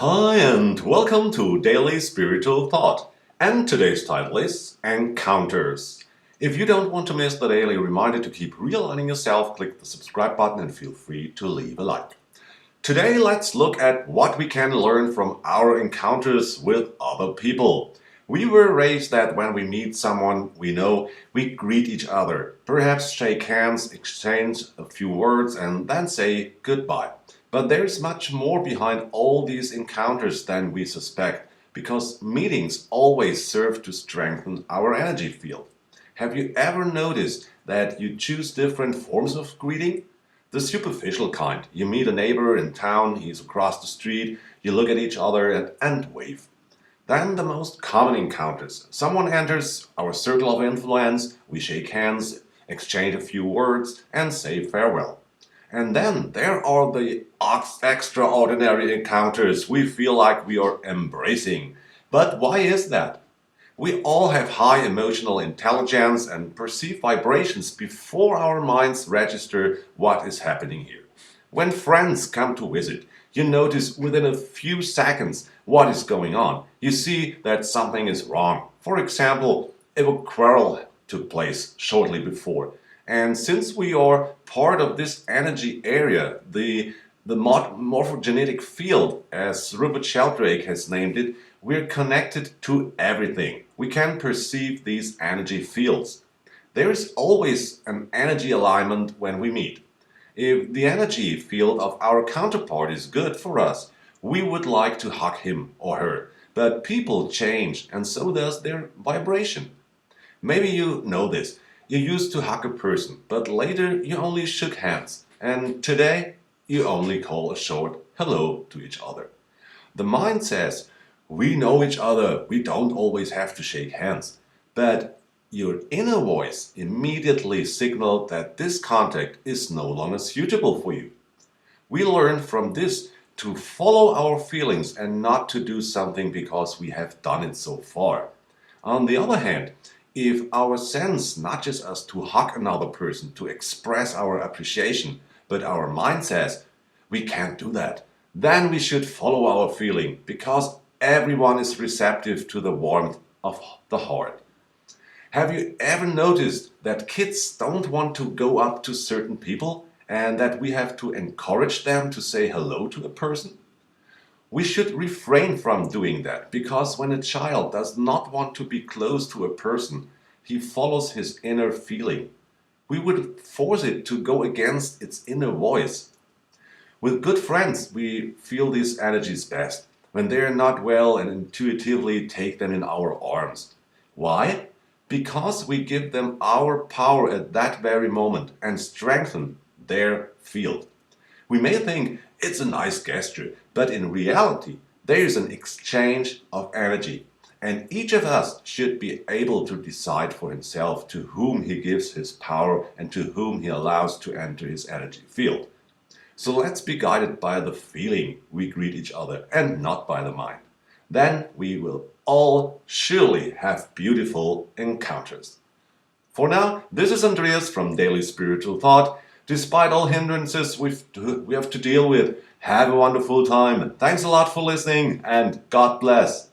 Hi, and welcome to Daily Spiritual Thought. And today's title is Encounters. If you don't want to miss the daily reminder to keep realigning yourself, click the subscribe button and feel free to leave a like. Today, let's look at what we can learn from our encounters with other people. We were raised that when we meet someone we know, we greet each other, perhaps shake hands, exchange a few words, and then say goodbye. But there's much more behind all these encounters than we suspect, because meetings always serve to strengthen our energy field. Have you ever noticed that you choose different forms of greeting? The superficial kind. You meet a neighbor in town, he's across the street, you look at each other and wave. Then the most common encounters. Someone enters our circle of influence, we shake hands, exchange a few words, and say farewell. And then there are the extraordinary encounters we feel like we are embracing. But why is that? We all have high emotional intelligence and perceive vibrations before our minds register what is happening here. When friends come to visit, you notice within a few seconds what is going on. You see that something is wrong. For example, if a quarrel took place shortly before. And since we are part of this energy area, the morphogenetic field, as Rupert Sheldrake has named it, we're connected to everything. We can perceive these energy fields. There is always an energy alignment when we meet. If the energy field of our counterpart is good for us, we would like to hug him or her. But people change, and so does their vibration. Maybe you know this. You used to hug a person, but later you only shook hands, and today you only call a short hello to each other. The mind says, we know each other, we don't always have to shake hands. But your inner voice immediately signaled that this contact is no longer suitable for you. We learn from this to follow our feelings and not to do something because we have done it so far. On the other hand, if our sense nudges us to hug another person, to express our appreciation, but our mind says, we can't do that, then we should follow our feeling, because everyone is receptive to the warmth of the heart. Have you ever noticed that kids don't want to go up to certain people and that we have to encourage them to say hello to a person? We should refrain from doing that, because when a child does not want to be close to a person, he follows his inner feeling. We would force it to go against its inner voice. With good friends, we feel these energies best when they are not well and intuitively take them in our arms. Why? Because we give them our power at that very moment and strengthen their field. We may think it's a nice gesture, but in reality, there is an exchange of energy, and each of us should be able to decide for himself to whom he gives his power and to whom he allows to enter his energy field. So let's be guided by the feeling we greet each other and not by the mind. Then we will all surely have beautiful encounters. For now, this is Andreas from Daily Spiritual Thought. Despite all hindrances we have to deal with, have a wonderful time. Thanks a lot for listening, and God bless.